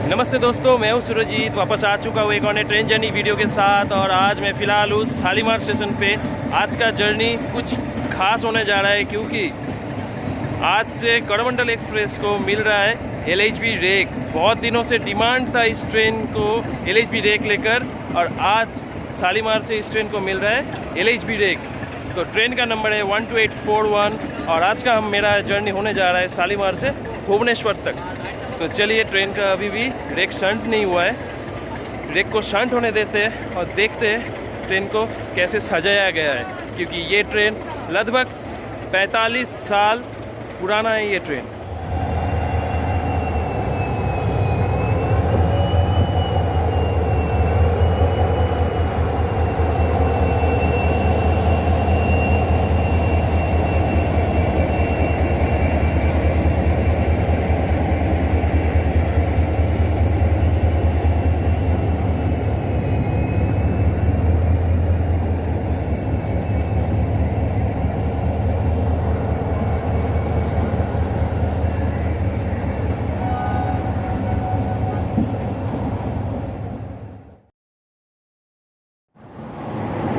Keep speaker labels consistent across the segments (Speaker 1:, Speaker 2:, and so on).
Speaker 1: नमस्ते दोस्तों, मैं हूं सुरजीत। वापस आ चुका हूं एक और नए ट्रेन जर्नी वीडियो के साथ। और आज मैं फ़िलहाल उस शालीमार स्टेशन पे। आज का जर्नी कुछ खास होने जा रहा है क्योंकि आज से कोरोमंडल एक्सप्रेस को मिल रहा है LHB रेक। बहुत दिनों से डिमांड था इस ट्रेन को LHB रेक लेकर, और आज शालीमार से इस ट्रेन को मिल रहा है LHB रेक। तो ट्रेन का नंबर है 12841 और आज का मेरा जर्नी होने जा रहा है शालीमार से भुवनेश्वर तक। तो चलिए, ट्रेन का अभी भी रेक शंट नहीं हुआ है। रेक को शंट होने देते हैं और देखते हैं ट्रेन को कैसे सजाया गया है, क्योंकि ये ट्रेन लगभग 45 साल पुराना है ये ट्रेन।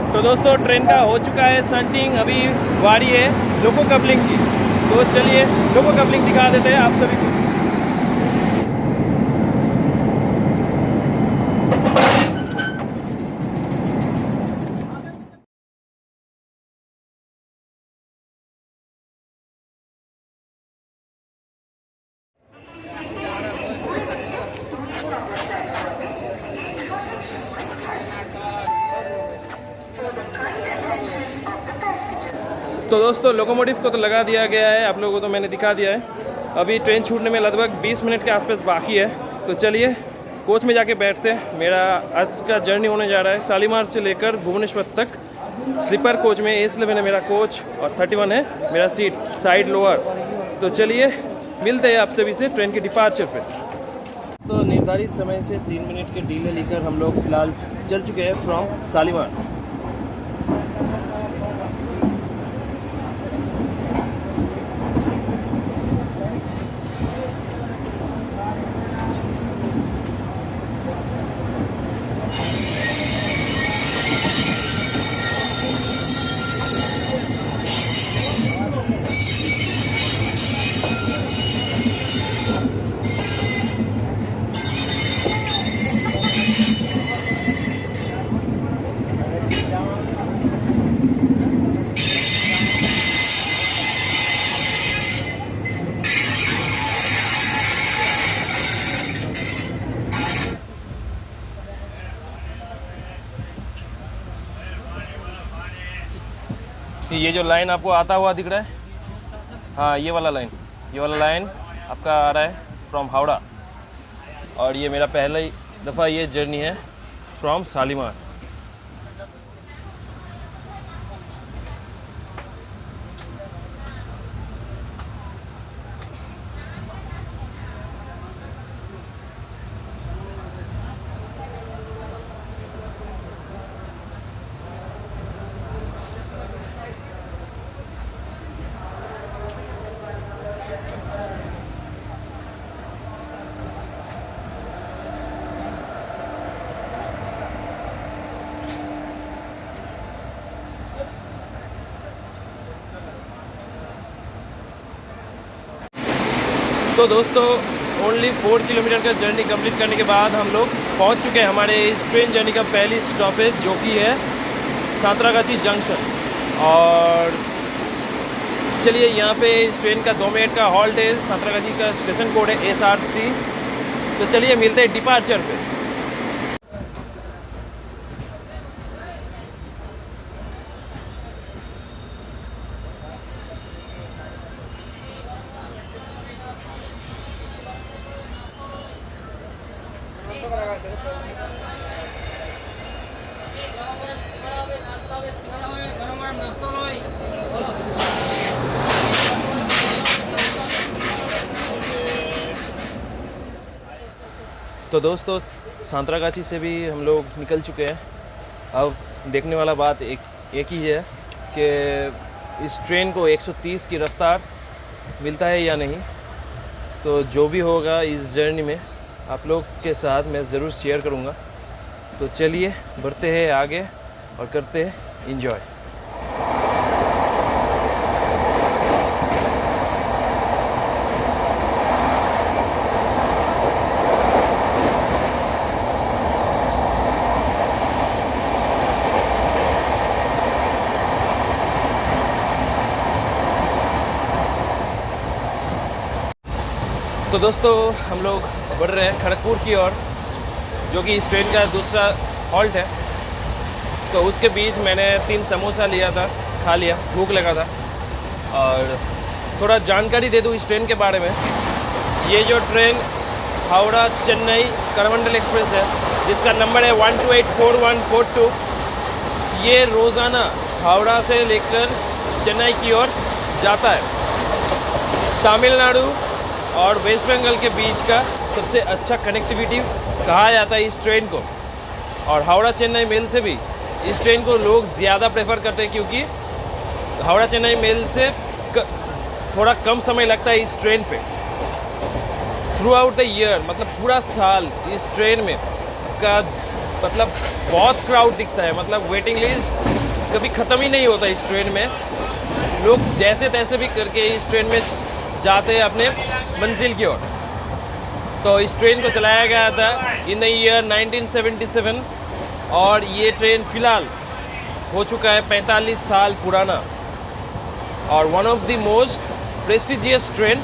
Speaker 1: तो दोस्तों, ट्रेन का हो चुका है शंटिंग। अभी बारी है लोको कपलिंग की। तो चलिए लोको कपलिंग दिखा देते हैं आप सभी को। तो दोस्तों, लोकोमोटिव को तो लगा दिया गया है, आप लोगों को तो मैंने दिखा दिया है। अभी ट्रेन छूटने में लगभग 20 मिनट के आसपास बाकी है। तो चलिए कोच में जाके बैठते हैं। मेरा आज का जर्नी होने जा रहा है शालीमार से लेकर भुवनेश्वर तक। स्लीपर कोच में A11 है मेरा कोच और 31 है मेरा सीट साइड लोअर। तो चलिए मिलते हैं आप सभी से ट्रेन के डिपार्चर पे। तो निर्धारित समय से 3 मिनट के डिले लेकर हम लोग फिलहाल चल चुके हैं फ्रॉम शालीमार। ये जो लाइन आपको आता हुआ दिख रहा है, हाँ ये वाला लाइन आपका आ रहा है फ्रॉम हावड़ा। और ये मेरा पहला ही दफ़ा ये जर्नी है फ्रॉम शालीमार। तो दोस्तों, ओनली 4 किलोमीटर का जर्नी कंप्लीट करने के बाद हम लोग पहुंच चुके हैं हमारे इस ट्रेन जर्नी का पहली स्टॉपेज, जो कि है सांतरागाछी जंक्शन। और चलिए, यहाँ पे इस ट्रेन का 2 मिनट का हॉल्ट है। सांतरागाछी का स्टेशन कोड है SRC। तो चलिए मिलते हैं डिपार्चर पे। तो दोस्तों, सांतरागाछी से भी हम लोग निकल चुके हैं। अब देखने वाला बात एक ही है कि इस ट्रेन को 130 की रफ्तार मिलता है या नहीं। तो जो भी होगा इस जर्नी में आप लोग के साथ मैं ज़रूर शेयर करूँगा। तो चलिए बढ़ते हैं आगे और करते हैं इंजॉय। तो दोस्तों हम लोग बढ़ रहे हैं खड़गपुर की ओर, जो कि इस ट्रेन का दूसरा हॉल्ट है। तो उसके बीच मैंने 3 समोसा लिया था, खा लिया, भूख लगा था। और थोड़ा जानकारी दे दूँ इस ट्रेन के बारे में। ये जो ट्रेन हावड़ा चेन्नई करमंडल एक्सप्रेस है, जिसका नंबर है 1284-142, ये रोज़ाना हावड़ा से लेकर चेन्नई की ओर जाता है। तमिलनाडु और वेस्ट बंगाल के बीच का सबसे अच्छा कनेक्टिविटी कहा जाता है इस ट्रेन को। और हावड़ा चेन्नई मेल से भी इस ट्रेन को लोग ज़्यादा प्रेफर करते हैं, क्योंकि हावड़ा चेन्नई मेल से थोड़ा कम समय लगता है इस ट्रेन पे। थ्रू आउट द ईयर, मतलब पूरा साल इस ट्रेन में का मतलब बहुत क्राउड दिखता है। मतलब वेटिंग लिस्ट कभी ख़त्म ही नहीं होता इस ट्रेन में। लोग जैसे तैसे भी करके इस ट्रेन में जाते हैं अपने मंजिल की ओर। तो इस ट्रेन को चलाया गया था इन द ईयर 1977 और ये ट्रेन फ़िलहाल हो चुका है 45 साल पुराना, और one of the most prestigious train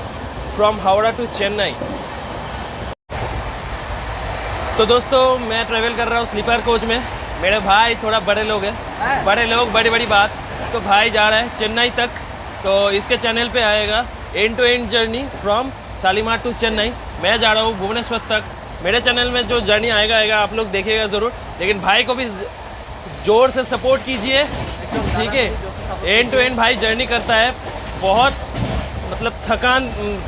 Speaker 1: from Howrah to Chennai. तो दोस्तों मैं ट्रैवल कर रहा हूँ स्लीपर कोच में। मेरे भाई थोड़ा बड़े लोग हैं, बड़े लोग बड़ी बात। तो भाई जा रहा है चेन्नई तक। तो इसके चैनल पे आएगा end to end journey from Shalimar to Chennai. मैं जा रहा हूँ भुवनेश्वर तक। मेरे चैनल में जो जर्नी आएगा आप लोग देखेगा ज़रूर, लेकिन भाई को भी ज़ोर से सपोर्ट कीजिए, ठीक है। एंड टू एंड भाई जर्नी करता है। बहुत मतलब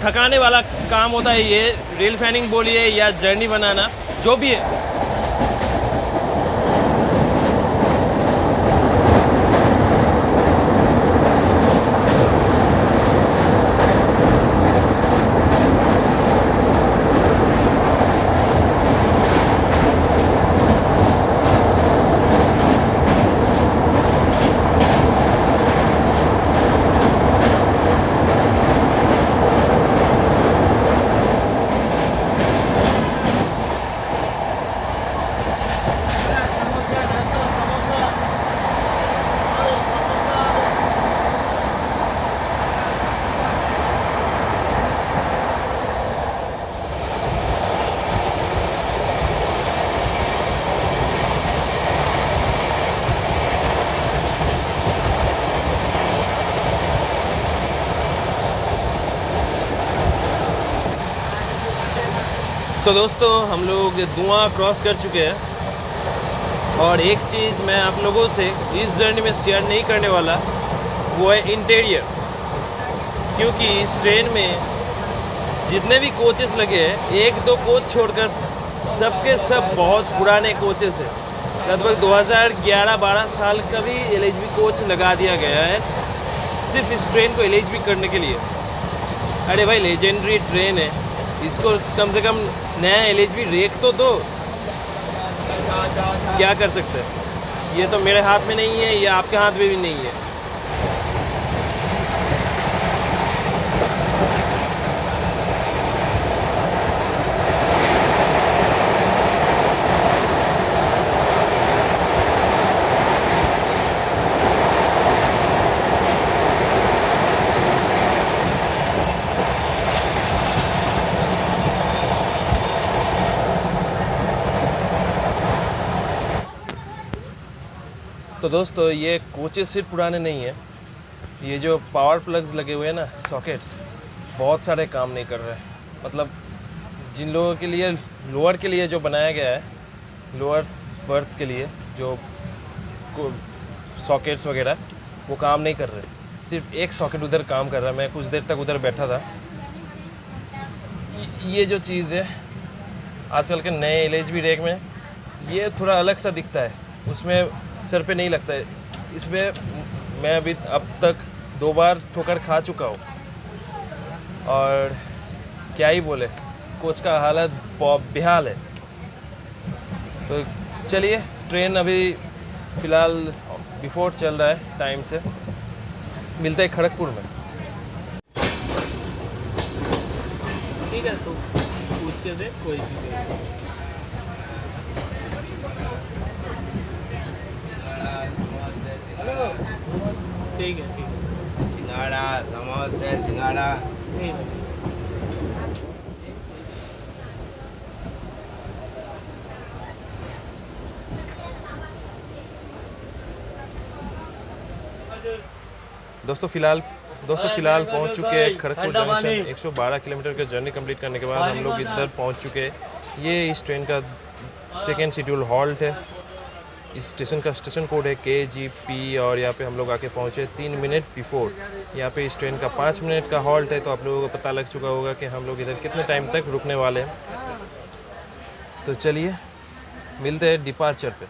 Speaker 1: थकाने वाला काम होता है ये, रेल फैनिंग बोलिए या जर्नी बनाना, जो भी है। तो दोस्तों हम लोग धुआं क्रॉस कर चुके हैं, और एक चीज़ मैं आप लोगों से इस जर्नी में शेयर नहीं करने वाला, वो है इंटीरियर। क्योंकि इस ट्रेन में जितने भी कोचेस लगे हैं, 1-2 कोच छोड़कर सबके सब बहुत पुराने कोचेस हैं। लगभग 2011-12 साल का भी LHB कोच लगा दिया गया है सिर्फ इस ट्रेन को LHB करने के लिए। अरे भाई लेजेंडरी ट्रेन है, इसको कम से कम नया LHB रेक तो दो। क्या कर सकते हैं, ये तो मेरे हाथ में नहीं है, ये आपके हाथ में भी नहीं है। तो दोस्तों ये कोचेस सिर्फ पुराने नहीं है, ये जो पावर प्लग्स लगे हुए हैं ना, सॉकेट्स, बहुत सारे काम नहीं कर रहे हैं। मतलब जिन लोगों के लिए लोअर के लिए जो बनाया गया है, लोअर बर्थ के लिए जो सॉकेट्स वगैरह, वो काम नहीं कर रहे। सिर्फ एक सॉकेट उधर काम कर रहा है। मैं कुछ देर तक उधर बैठा था। ये जो चीज़ है आजकल के नए LHB रेक में, ये थोड़ा अलग सा दिखता है, उसमें सर पे नहीं लगता है। इसमें मैं अभी अब तक 2 बार ठोकर खा चुका हूँ, और क्या ही बोले, कोच का हालत बेहाल है। तो चलिए, ट्रेन अभी फ़िलहाल बिफोर चल रहा है टाइम से, मिलते हैं खड़गपुर में।
Speaker 2: ठीक है, तो पूछ के दे कोई भी। हेलो, ठीक है ठीक है।
Speaker 3: सिंघाड़ा, समोसे, सिंघाड़ा।
Speaker 2: ठीक है।
Speaker 1: दोस्तों फ़िलहाल पहुंच चुके हैं खड़गपुर जंक्शन। 112 किलोमीटर का जर्नी कंप्लीट करने के बाद हम लोग इधर पहुंच चुके हैं। ये इस ट्रेन का सेकेंड शेड्यूल हॉल्ट है। इस स्टेशन का स्टेशन कोड है KGP और यहाँ पे हम लोग आके पहुँचे 3 मिनट बिफोर। यहाँ पे इस ट्रेन का 5 मिनट का हॉल्ट है, तो आप लोगों को पता लग चुका होगा कि हम लोग इधर कितने टाइम तक रुकने वाले हैं। तो चलिए मिलते हैं डिपार्चर पे।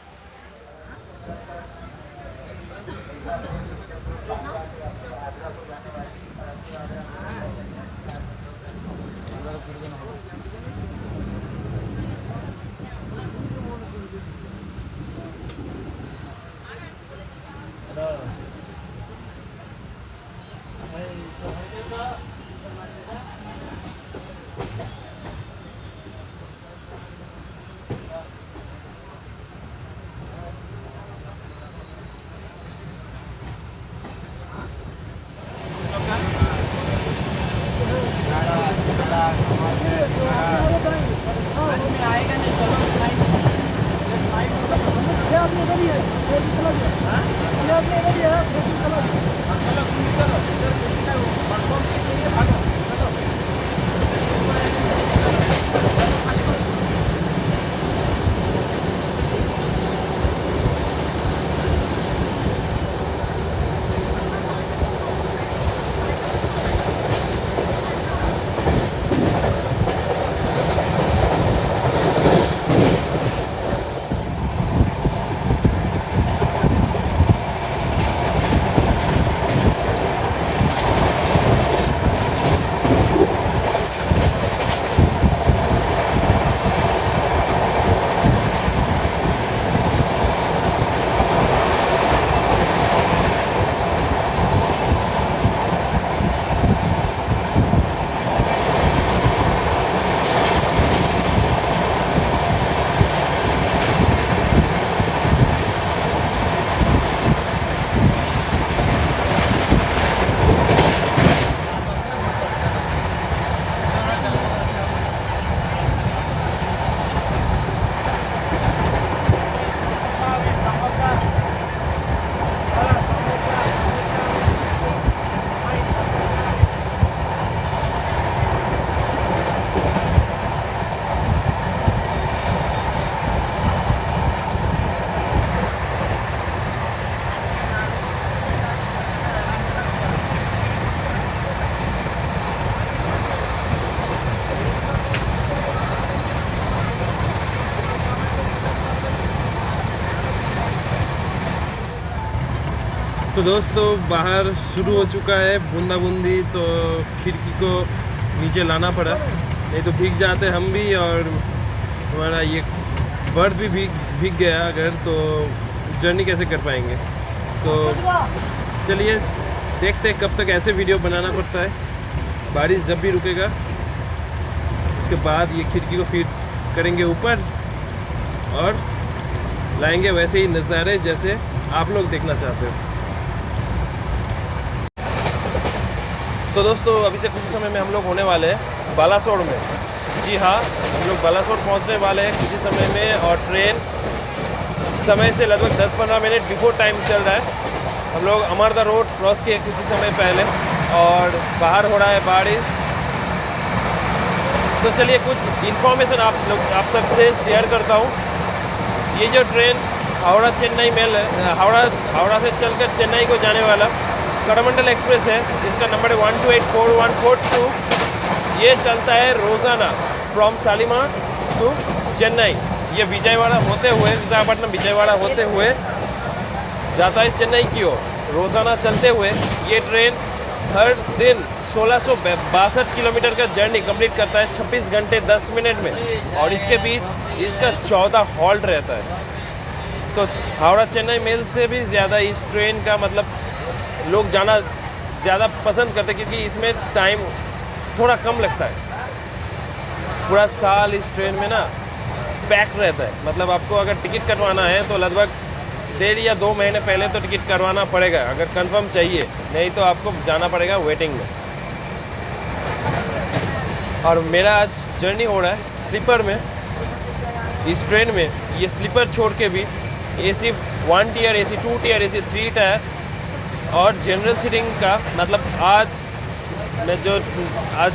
Speaker 1: तो दोस्तों बाहर शुरू हो चुका है बूंदा बूंदी, तो खिड़की को नीचे लाना पड़ा, नहीं तो भीग जाते हम भी और हमारा ये बर्थ भी भीग गया अगर, तो जर्नी कैसे कर पाएंगे। तो चलिए देखते हैं कब तक ऐसे वीडियो बनाना पड़ता है। बारिश जब भी रुकेगा उसके बाद ये खिड़की को फिट करेंगे ऊपर और लाएंगे वैसे ही नज़ारे जैसे आप लोग देखना चाहते हो। तो दोस्तों अभी से कुछ समय में हम लोग होने वाले हैं बालासोर में। जी हाँ, हम लोग बालासोर पहुंचने वाले हैं कुछ ही समय में, और ट्रेन समय से लगभग 10-15 मिनट बिफोर टाइम चल रहा है। हम लोग अमरदा रोड क्रॉस किए कुछ ही समय पहले और बाहर हो रहा है बारिश। तो चलिए कुछ इन्फॉर्मेशन आप सबसे शेयर करता हूँ। ये जो ट्रेन हावड़ा चेन्नई मेल है, हावड़ा से चलकर चेन्नई को जाने वाला करमंडल एक्सप्रेस है, इसका नंबर है 1284-142। ये चलता है रोज़ाना फ्रॉम शालीमार टू चेन्नई। ये विजयवाड़ा होते हुए, विशाखापट्टनम विजयवाड़ा होते हुए जाता है चेन्नई की ओर। रोज़ाना चलते हुए ये ट्रेन हर दिन 1662 किलोमीटर का जर्नी कंप्लीट करता है 26 घंटे 10 मिनट में, और इसके बीच इसका 14 हॉल्ट रहता है। तो हावड़ा चेन्नई मेल से भी ज़्यादा इस ट्रेन का मतलब लोग जाना ज़्यादा पसंद करते हैं, क्योंकि इसमें टाइम थोड़ा कम लगता है। पूरा साल इस ट्रेन में ना पैक रहता है, मतलब आपको अगर टिकट कटवाना है तो लगभग 1.5 या 2 महीने पहले तो टिकट करवाना पड़ेगा अगर कंफर्म चाहिए, नहीं तो आपको जाना पड़ेगा वेटिंग में। और मेरा आज जर्नी हो रहा है स्लीपर में। इस ट्रेन में ये स्लीपर छोड़ के भी AC 1 tier, AC 2 tier, AC 3 tier और जनरल सीटिंग का, मतलब आज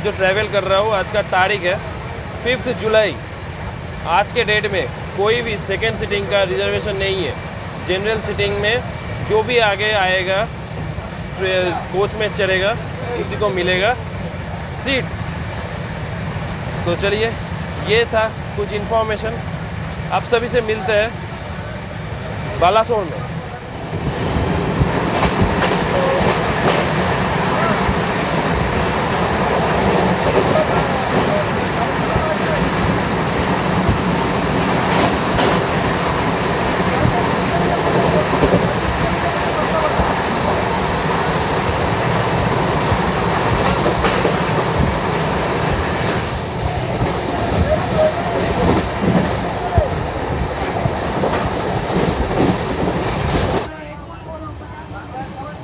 Speaker 1: जो ट्रैवल कर रहा हूँ, आज का तारीख है 5 जुलाई। आज के डेट में कोई भी सेकेंड सीटिंग का रिजर्वेशन नहीं है। जनरल सीटिंग में जो भी आगे आएगा कोच में चलेगा, उसी को मिलेगा सीट। तो चलिए, ये था कुछ इन्फॉर्मेशन। आप सभी से मिलते हैं बालासोर में।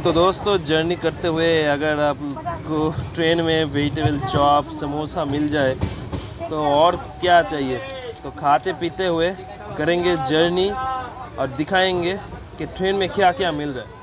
Speaker 1: तो दोस्तों, जर्नी करते हुए अगर आपको ट्रेन में वेजिटेबल चॉप, समोसा मिल जाए तो और क्या चाहिए। तो खाते पीते हुए करेंगे जर्नी और दिखाएंगे कि ट्रेन में क्या क्या मिल रहा है।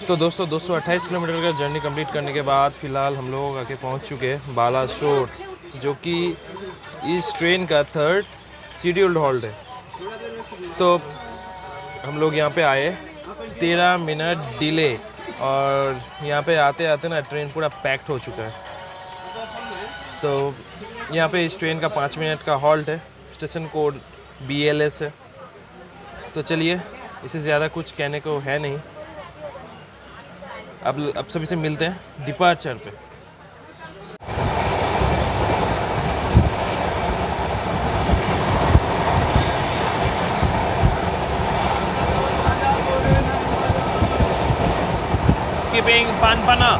Speaker 1: तो दोस्तों, 228 किलोमीटर का जर्नी कंप्लीट करने के बाद फ़िलहाल हम लोग आके पहुंच चुके हैं बालासोर, जो कि इस ट्रेन का 3rd शेड्यूल्ड हॉल्ट है। तो हम लोग यहाँ पे आए 13 मिनट डिले, और यहाँ पे आते आते ना ट्रेन पूरा पैक्ड हो चुका है। तो यहाँ पे इस ट्रेन का 5 मिनट का हॉल्ट है। स्टेशन कोड BLS है। तो चलिए, इससे ज़्यादा कुछ कहने को है नहीं। अब सभी से मिलते हैं डिपार्चर पे। स्किपिंग पानपाना।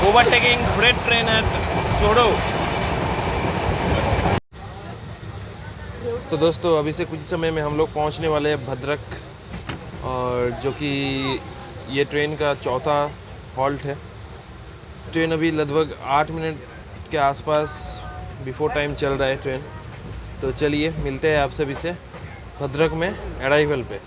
Speaker 1: Overtaking freight train at Sodo. तो दोस्तों, अभी से कुछ समय में हम लोग पहुंचने वाले हैं भद्रक, और जो कि ये ट्रेन का 4था हॉल्ट है। ट्रेन अभी लगभग 8 मिनट के आसपास बिफोर टाइम चल रहा है ट्रेन। तो चलिए, मिलते हैं आप सभी से भद्रक में अराइवल पे।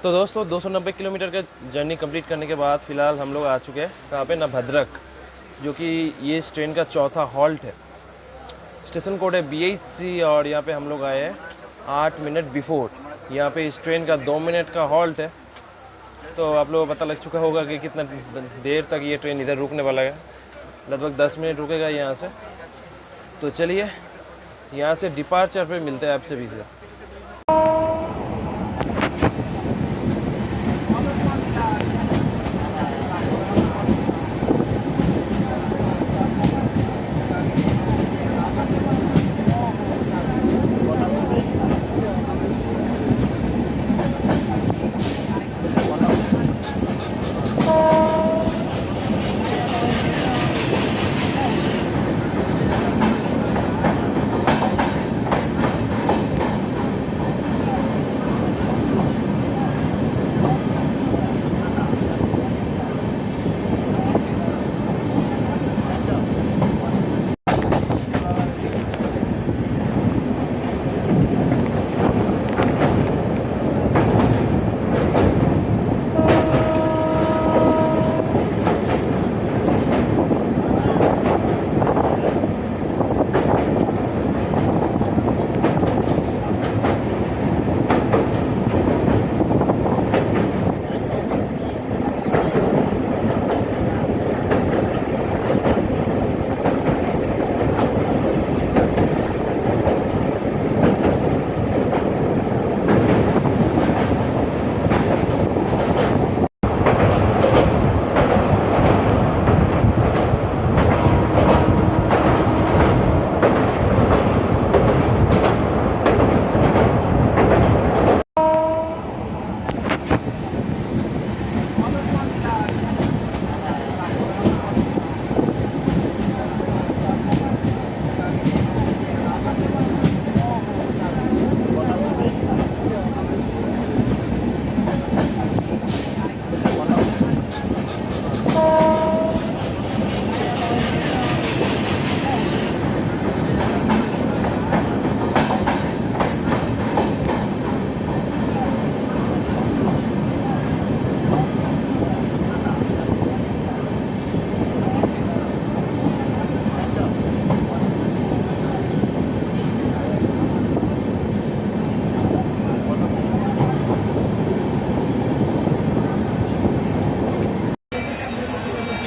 Speaker 1: तो दोस्तों 290 किलोमीटर का जर्नी कंप्लीट करने के बाद फ़िलहाल हम लोग आ चुके हैं कहाँ पे ना, भद्रक, जो कि ये इस ट्रेन का चौथा हॉल्ट है। स्टेशन कोड है BHC और यहाँ पे हम लोग आए हैं 8 मिनट बिफोर। यहाँ पे इस ट्रेन का 2 मिनट का हॉल्ट है, तो आप लोगों को पता लग चुका होगा कि कितना देर तक ये ट्रेन इधर रुकने वाला है। लगभग 10 मिनट रुकेगा यहाँ से। तो चलिए यहाँ से डिपार्चर पे मिलते हैं आपसे भी से।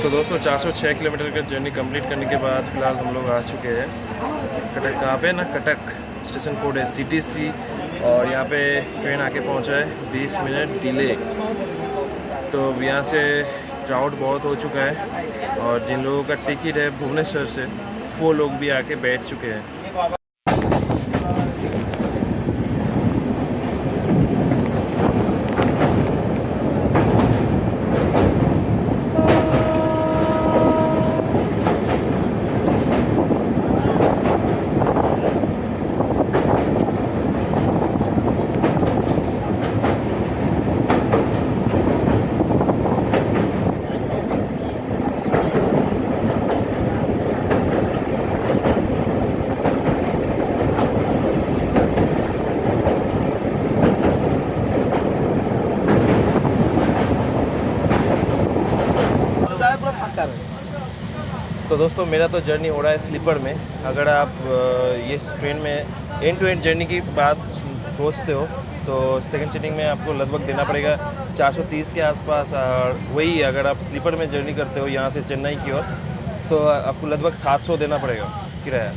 Speaker 1: तो दोस्तों 406 किलोमीटर का जर्नी कंप्लीट करने के बाद फ़िलहाल हम लोग आ चुके हैं कटक। कहाँ पे ना, कटक। स्टेशन कोड है CTC और यहाँ पे ट्रेन आके पहुँचा है 20 मिनट डिले। तो यहाँ से क्राउड बहुत हो चुका है और जिन लोगों का टिकट है भुवनेश्वर से, वो लोग भी आके बैठ चुके हैं। तो दोस्तों मेरा तो जर्नी हो रहा है स्लीपर में। अगर आप ये ट्रेन में एंड टू एंड जर्नी की बात सोचते हो तो सेकंड सीटिंग में आपको लगभग देना पड़ेगा 430 के आसपास। और वही अगर आप स्लीपर में जर्नी करते हो यहाँ से चेन्नई की ओर तो आपको लगभग 700 देना पड़ेगा किराया।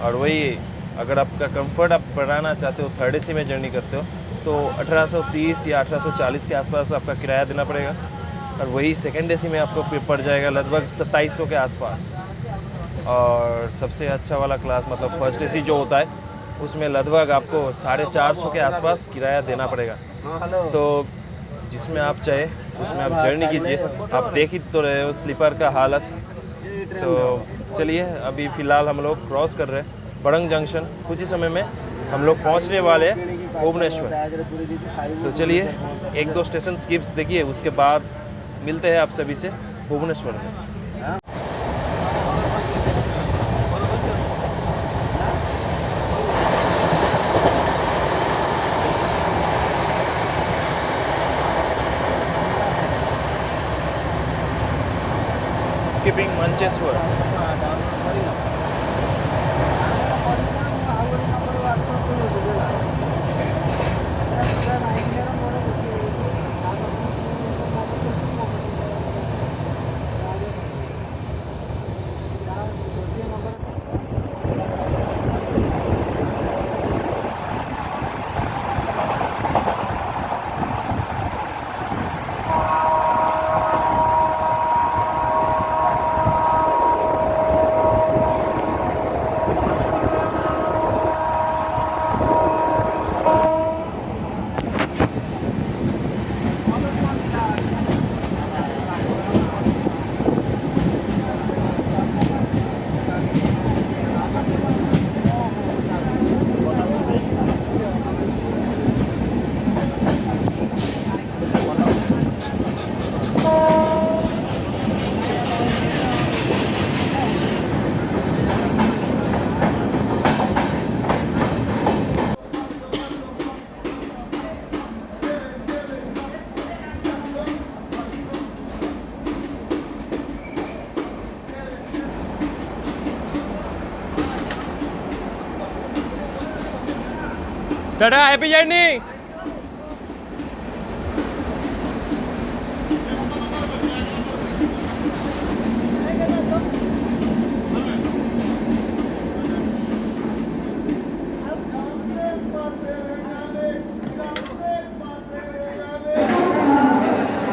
Speaker 1: और वही अगर आपका कंफर्ट आप बढ़ाना चाहते हो, थर्ड AC में जर्नी करते हो तो 1830 या 1840 के आसपास आपका किराया देना पड़ेगा। और वही सेकेंड AC में आपको पड़ जाएगा लगभग 2700 के आसपास। और सबसे अच्छा वाला क्लास मतलब फर्स्ट AC जो होता है उसमें लगभग आपको 450 के आसपास किराया देना पड़ेगा। तो जिसमें आप चाहे उसमें आप जर्नी कीजिए। आप देख ही तो रहे हो स्लीपर का हालत। तो चलिए अभी फ़िलहाल हम लोग क्रॉस कर रहे हैं बड़ंग जंक्शन। कुछ ही समय में हम लोग पहुंचने वाले हैं भुवनेश्वर। तो चलिए 1-2 स्टेशन स्किप्स देखिए, उसके बाद मिलते हैं आप सभी से भुवनेश्वर में। Skipping Mancheswar. Tata, happy journey.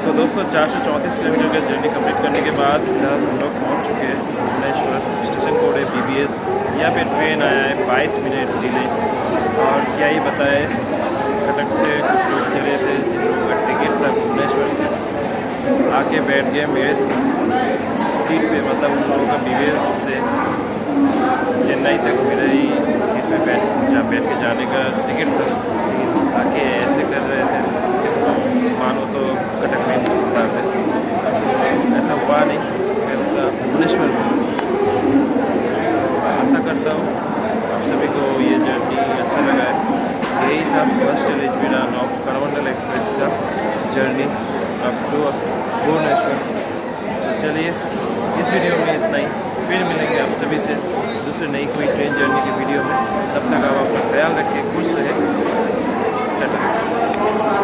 Speaker 1: तो दोस्तों 434 किलोमीटर का जर्नी कंप्लीट करने के बाद फिलहाल हम लोग पहुँच चुके हैं भुवनेश्वर। स्टेशन कोड है BBS। यहाँ पे ट्रेन आया है 22 मिनट डिले। और क्या ही बताए, कटक से कुछ लोग चले थे जिन लोगों का टिकट था भुवनेश्वर से, आके बैठ गए मेरे सीट पे। मतलब उन लोगों का BBS से चेन्नई तक मेरा ही सीट पे बैठ के जाने का टिकट था। आके ऐसे कर रहे थे मानो तो कटक में उतार थे। ऐसा हुआ नहीं, मैं उनका भुवनेश्वर में। आशा करता हूँ आप सभी को ये जर्नी अच्छा लगा है। यही था first eligible of Coromandel express का जर्नी अप टू भुवनेश्वर। तो चलिए इस वीडियो में इतना ही, फिर मिलेंगे आप सभी से दूसरे नई कोई ट्रेन जर्नी की वीडियो में। तब तक आप अपना ख्याल रखें, खुश रहें। टाटा।